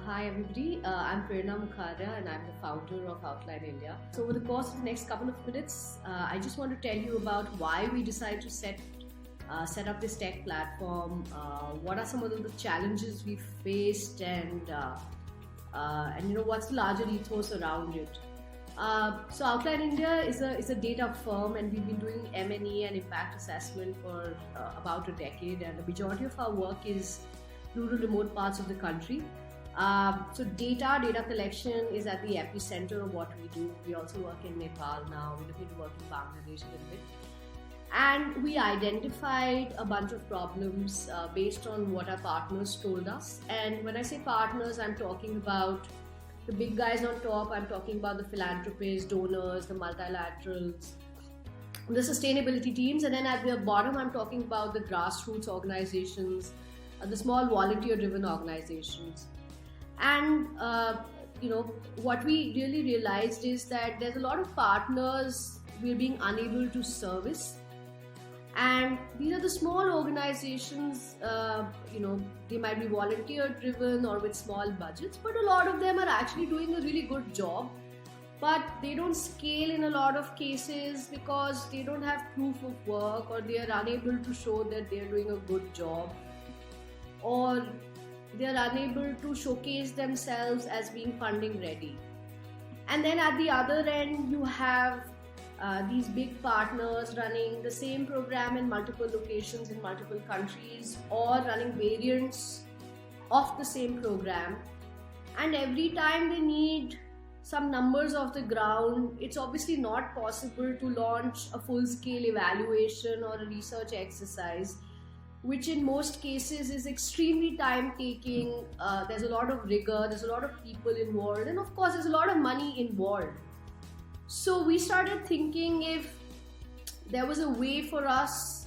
Hi everybody, I'm Prerna Mukharya and I'm the founder of Outline India. So over the course of the next couple of minutes, I just want to tell you about why we decided to set up this tech platform, what are some of the challenges we faced, and what's the larger ethos around it. So Outline India is a data firm, and we've been doing M&E and impact assessment for about a decade, and the majority of our work is rural remote parts of the country. So data collection is at the epicenter of what we do. We also work in Nepal now. We're looking to work in Bangladesh a little bit. And we identified a bunch of problems based on what our partners told us. And when I say partners, I'm talking about the big guys on top. I'm talking about the philanthropists, donors, the multilaterals, the sustainability teams. And then at the bottom, I'm talking about the grassroots organizations, the small volunteer-driven organizations. And what we really realized is that there's a lot of partners we're being unable to service, and these are the small organizations. They might be volunteer driven or with small budgets, but a lot of them are actually doing a really good job, but they don't scale in a lot of cases because they don't have proof of work, or they are unable to show that they're doing a good job, or they are unable to showcase themselves as being funding ready. And then at the other end, you have these big partners running the same program in multiple locations in multiple countries, or running variants of the same program. And every time they need some numbers off the ground, it's obviously not possible to launch a full-scale evaluation or a research exercise, which in most cases is extremely time-taking. There's a lot of rigor, there's a lot of people involved, and of course there's a lot of money involved. So we started thinking if there was a way for us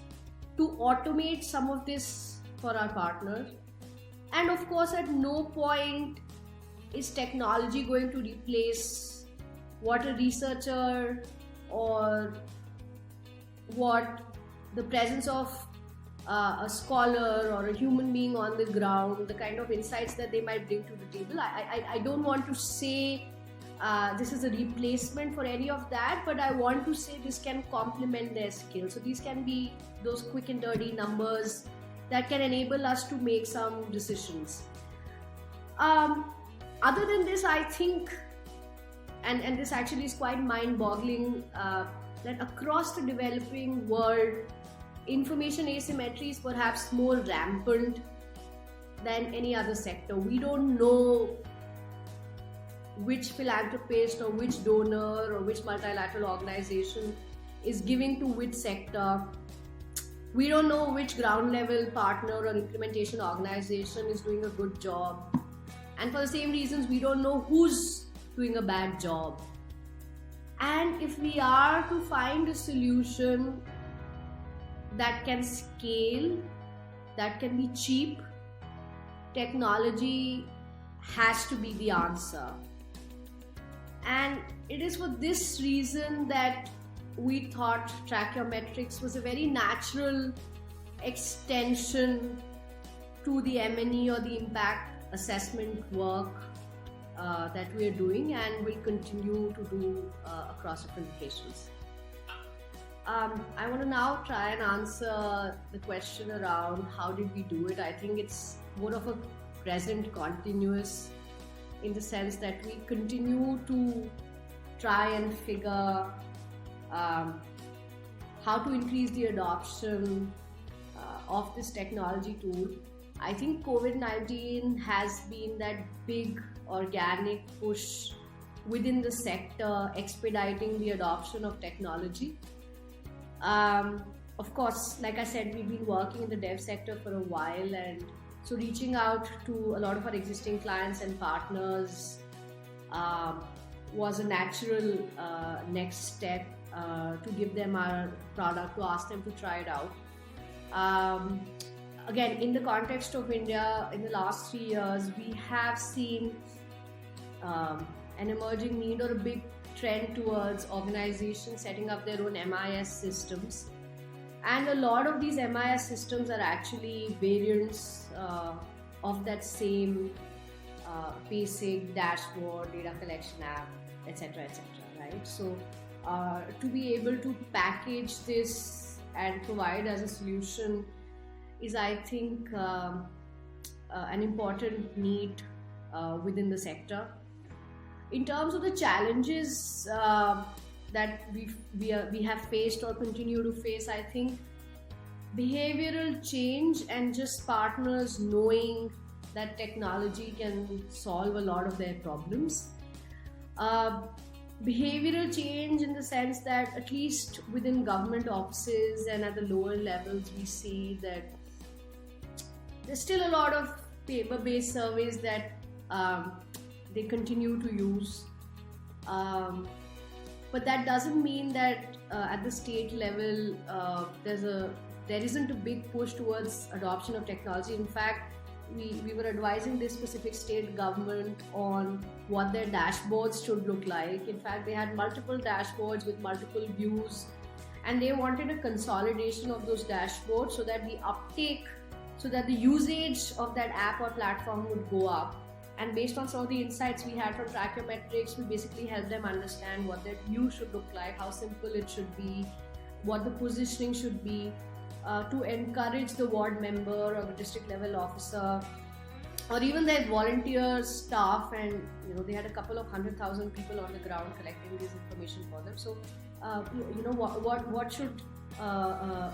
to automate some of this for our partners. And of course, at no point is technology going to replace what a researcher or what the presence of a scholar or a human being on the ground, the kind of insights that they might bring to the table. I don't want to say this is a replacement for any of that, but I want to say this can complement their skills. So these can be those quick and dirty numbers that can enable us to make some decisions. Other than this, I think, and this actually is quite mind-boggling, that across the developing world, information asymmetry is perhaps more rampant than any other sector. We don't know which philanthropist or which donor or which multilateral organization is giving to which sector. We don't know which ground level partner or implementation organization is doing a good job. And for the same reasons, we don't know who's doing a bad job. And if we are to find a solution that can scale, that can be cheap, technology has to be the answer. And it is for this reason that we thought Trachiometrics was a very natural extension to the M&E or the impact assessment work that we are doing and will continue to do across different locations. I want to now try and answer the question around how did we do it. I think it's more of a present continuous, in the sense that we continue to try and figure how to increase the adoption of this technology tool. I think COVID-19 has been that big organic push within the sector, expediting the adoption of technology. Of course, like I said, we've been working in the dev sector for a while, and so reaching out to a lot of our existing clients and partners was a natural next step to give them our product, to ask them to try it out. Again, in the context of India, in the last 3 years, we have seen an emerging need or a big trend towards organizations setting up their own MIS systems. And a lot of these MIS systems are actually variants of that same basic dashboard, data collection app, etc., etc. Right? So to be able to package this and provide as a solution is, I think, an important need within the sector. In terms of the challenges that we have faced or continue to face, I think behavioral change and just partners knowing that technology can solve a lot of their problems. Behavioral change in the sense that at least within government offices and at the lower levels, we see that there's still a lot of paper-based surveys that they continue to use. But that doesn't mean that at the state level there isn't a big push towards adoption of technology. In fact, we were advising this specific state government on what their dashboards should look like. In fact, they had multiple dashboards with multiple views, and they wanted a consolidation of those dashboards so that the uptake, so that the usage of that app or platform would go up. And based on some of the insights we had from Trackometrics, we basically helped them understand what that view should look like, how simple it should be, what the positioning should be, to encourage the ward member or the district level officer or even their volunteer staff. And they had a couple of 100,000 people on the ground collecting this information for them. So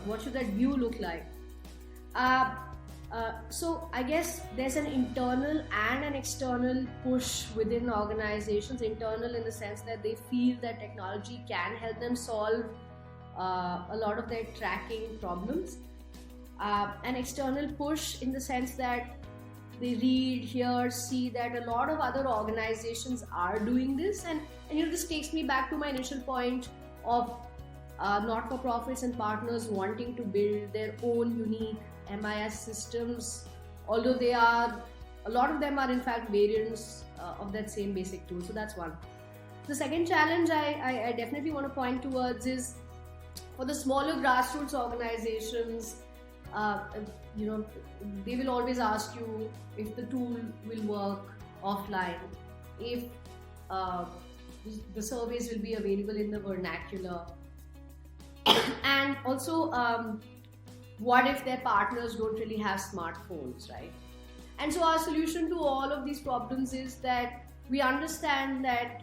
what should that view look like? So I guess there's an internal and an external push within organizations. Internal in the sense that they feel that technology can help them solve a lot of their tracking problems. An external push in the sense that they read, hear, see that a lot of other organizations are doing this. And this takes me back to my initial point of not-for-profits and partners wanting to build their own unique MIS systems, although a lot of them are in fact variants of that same basic tool. So that's one. The second challenge I definitely want to point towards is for the smaller grassroots organizations. They will always ask you if the tool will work offline, if the surveys will be available in the vernacular, and also what if their partners don't really have smartphones, right? And so our solution to all of these problems is that we understand that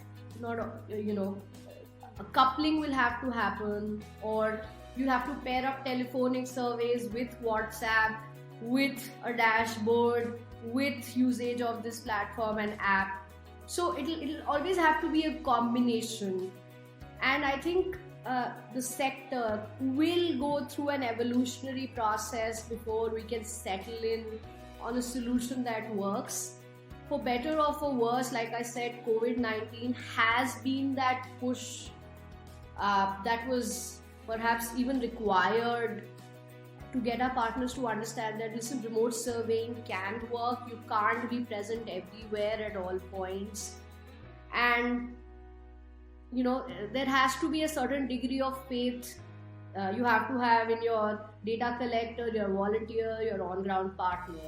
a coupling will have to happen, or you have to pair up telephonic surveys with WhatsApp, with a dashboard, with usage of this platform and app. So it'll always have to be a combination. And I think the sector will go through an evolutionary process before we can settle in on a solution that works. For better or for worse, like I said, COVID-19 has been that push that was perhaps even required to get our partners to understand that, listen, remote surveying can work. You can't be present everywhere at all points. And there has to be a certain degree of faith you have to have in your data collector, your volunteer, your on-ground partner.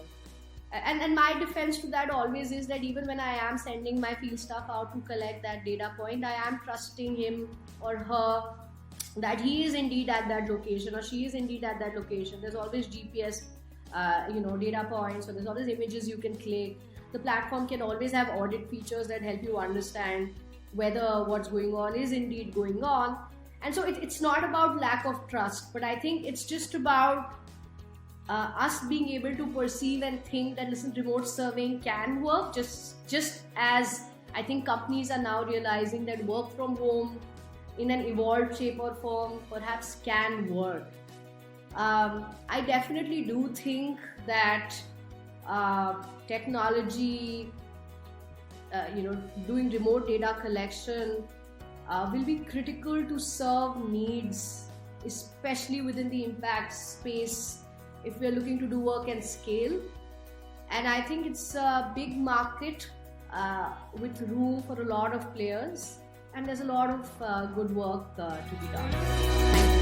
And my defense to that always is that even when I am sending my field staff out to collect that data point, I am trusting him or her that he is indeed at that location or she is indeed at that location. There's always GPS, data points, so there's always images you can click. The platform can always have audit features that help you understand whether what's going on is indeed going on. And so it's not about lack of trust, but I think it's just about us being able to perceive and think that, listen, remote surveying can work, just as I think companies are now realizing that work from home in an evolved shape or form perhaps can work. I definitely do think that technology, doing remote data collection will be critical to serve needs, especially within the impact space, if we're looking to do work and scale. And I think it's a big market with room for a lot of players, and there's a lot of good work to be done. Thank you.